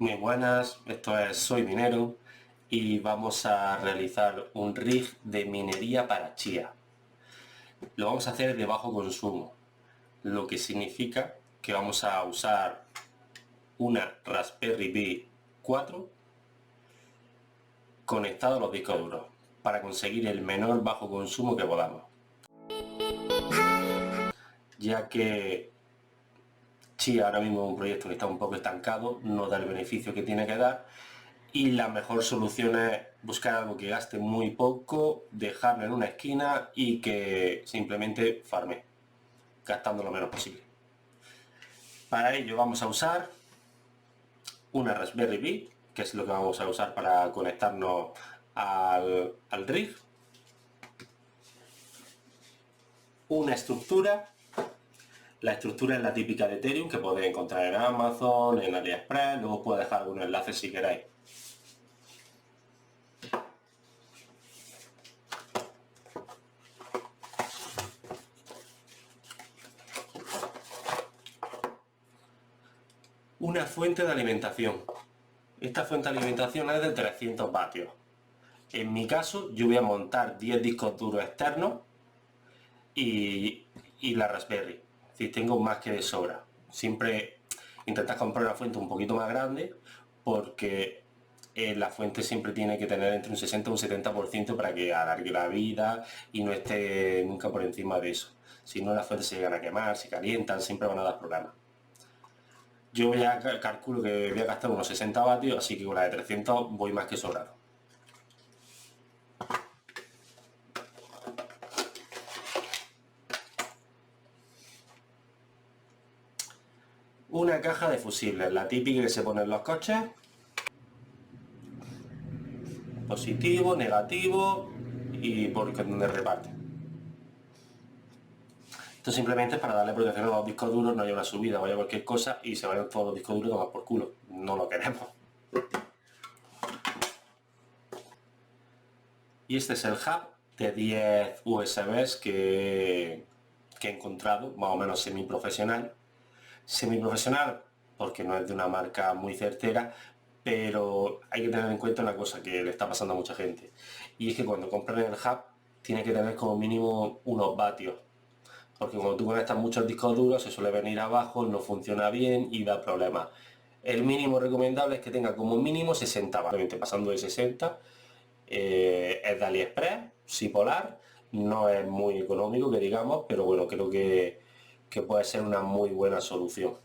Muy buenas, esto es Soy Minero y vamos a realizar un rig de minería para chía. Lo vamos a hacer de bajo consumo, lo que significa que vamos a usar una Raspberry Pi 4 conectada a los discos duros para conseguir el menor bajo consumo que podamos, ya que Chía ahora mismo es un proyecto que está un poco estancado, no da el beneficio que tiene que dar, y la mejor solución es buscar algo que gaste muy poco, dejarlo en una esquina y que simplemente farme, gastando lo menos posible. Para ello vamos a usar una Raspberry Pi, que es lo que vamos a usar para conectarnos al rig, una estructura. La estructura es la típica de Ethereum que podéis encontrar en Amazon, en AliExpress, luego os puedo dejar algunos enlaces si queréis. Una fuente de alimentación. Esta fuente de alimentación es de 300 vatios. En mi caso yo voy a montar 10 discos duros externos y la Raspberry. Es decir, tengo más que de sobra. Siempre intentas comprar una fuente un poquito más grande porque la fuente siempre tiene que tener entre un 60 y un 70% para que alargue la vida y no esté nunca por encima de eso. Si no, las fuentes se llegan a quemar, se calientan, siempre van a dar problemas. Yo ya calculo que voy a gastar unos 60 vatios, así que con la de 300 voy más que sobrado. Una caja de fusibles, la típica que se pone en los coches. Positivo, negativo y por donde reparte. Esto simplemente es para darle protección a los discos duros, no haya una subida, vaya cualquier cosa y se vayan todos los discos duros tomados por culo. No lo queremos. Y este es el hub de 10 USBs que he encontrado, más o menos semiprofesional. Semiprofesional porque no es de una marca muy certera, pero hay que tener en cuenta una cosa que le está pasando a mucha gente. Y es que cuando compran el hub tiene que tener como mínimo unos vatios. Porque cuando tú conectas muchos discos duros se suele venir abajo, no funciona bien y da problemas. El mínimo recomendable es que tenga como mínimo 60 vatios. Pasando de 60 es de AliExpress, sí polar, no es muy económico que digamos, pero bueno, creo que puede ser una muy buena solución.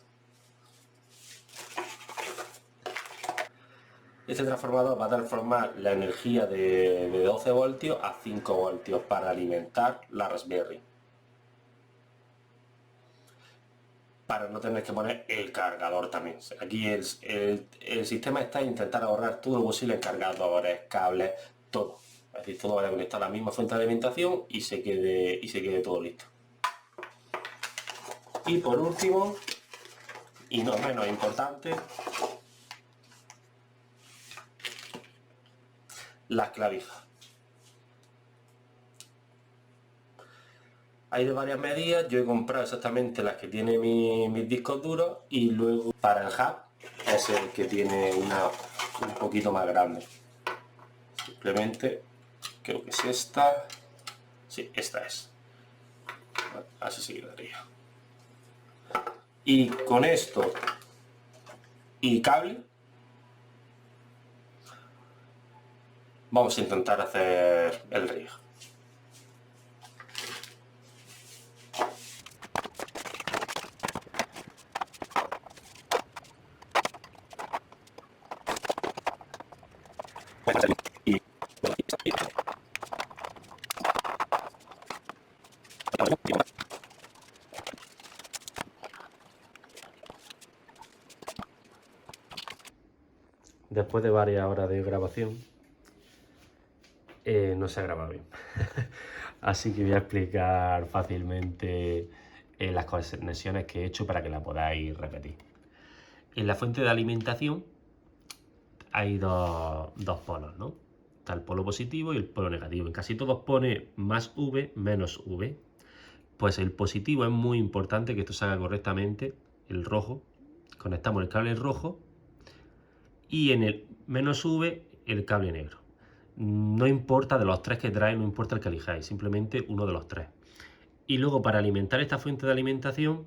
Este transformador va a transformar la energía de 12 voltios a 5 voltios para alimentar la Raspberry. Para no tener que poner el cargador también. Aquí el sistema está en intentar ahorrar todo lo posible en cargadores, cables, todo. Es decir, todo va a conectar a la misma fuente de alimentación y se quede todo listo. Y por último, y no menos importante, las clavijas. Hay de varias medidas, yo he comprado exactamente las que tiene mis discos duros y luego para el hub es el que tiene una un poquito más grande. Simplemente, creo que es esta. Sí, esta es. Así se quedaría. Y con esto y cable vamos a intentar hacer el rig. Después de varias horas de grabación, no se ha grabado bien. Así que voy a explicar fácilmente las conexiones que he hecho para que la podáis repetir. En la fuente de alimentación hay dos polos, ¿no? Está el polo positivo y el polo negativo. En casi todos pone más V, menos V. Pues el positivo es muy importante que esto se haga correctamente, el rojo. Conectamos el cable rojo y en el -V el cable negro. No importa de los tres que trae, no importa el que elijáis, simplemente uno de los tres. Y luego para alimentar esta fuente de alimentación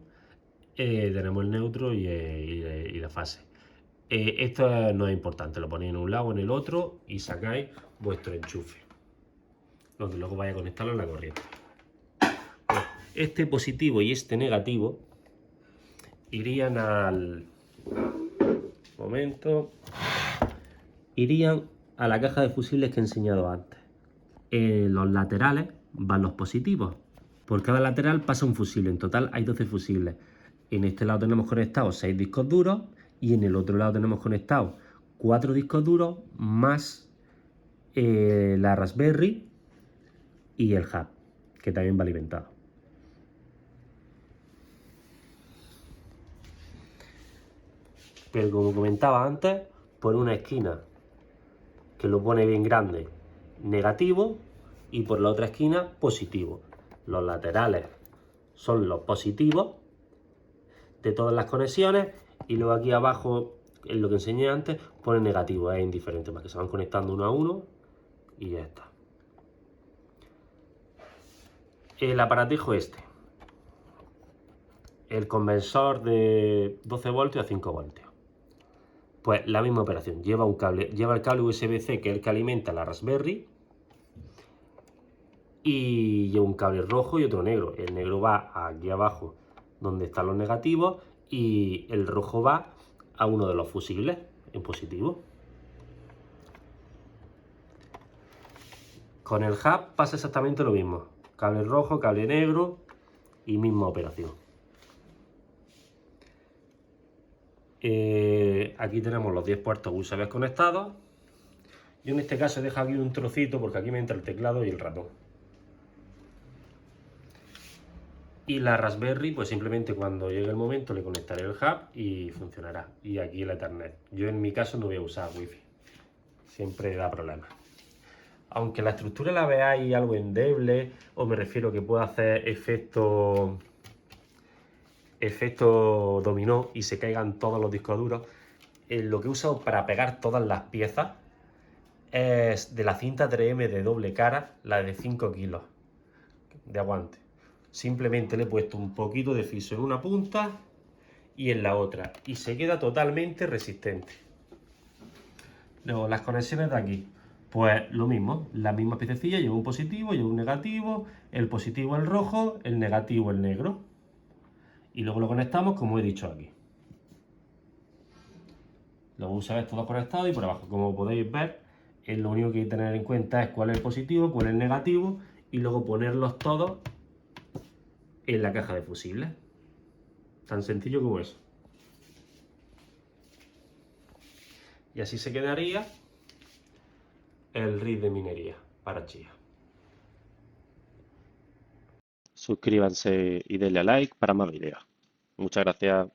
tenemos el neutro y la fase. Esto no es importante, lo ponéis en un lado o en el otro y sacáis vuestro enchufe, donde luego vais a conectarlo en la corriente. Pues este positivo y este negativo irían irían a la caja de fusibles que he enseñado antes. En los laterales van los positivos. Por cada lateral pasa un fusible. En total hay 12 fusibles. En este lado tenemos conectados 6 discos duros y en el otro lado tenemos conectados 4 discos duros más la Raspberry y el hub, que también va alimentado. Pero como comentaba antes, por una esquina que lo pone bien grande, negativo, y por la otra esquina, positivo. Los laterales son los positivos de todas las conexiones y luego aquí abajo, en lo que enseñé antes, pone negativo, es indiferente, más que se van conectando uno a uno y ya está. El aparatijo este, el conversor de 12 voltios a 5 voltios. Pues la misma operación, lleva el cable USB-C, que es el que alimenta la Raspberry, y lleva un cable rojo y otro negro. El negro va aquí abajo donde están los negativos y el rojo va a uno de los fusibles en positivo. Con el hub pasa exactamente lo mismo, cable rojo, cable negro y misma operación. Aquí tenemos los 10 puertos USB conectados. Yo en este caso he dejado aquí un trocito porque aquí me entra el teclado y el ratón. Y la Raspberry, pues simplemente cuando llegue el momento le conectaré el hub y funcionará. Y aquí el Ethernet. Yo en mi caso no voy a usar Wi-Fi. Siempre da problemas. Aunque la estructura la veáis algo endeble, o me refiero que pueda hacer efecto dominó y se caigan todos los discos duros, lo que he usado para pegar todas las piezas es de la cinta 3M de doble cara, la de 5 kilos de aguante. Simplemente le he puesto un poquito de fiso en una punta y en la otra y se queda totalmente resistente. Luego las conexiones de aquí, pues lo mismo, la misma piececilla, lleva un positivo, lleva un negativo, el positivo el rojo, el negativo el negro. Y luego lo conectamos como he dicho aquí. Los USBs todos conectados y por abajo, como podéis ver, lo único que hay que tener en cuenta es cuál es el positivo, cuál es el negativo y luego ponerlos todos en la caja de fusibles. Tan sencillo como eso. Y así se quedaría el RID de minería para Chia. Suscríbanse y denle a like para más vídeos. Muchas gracias.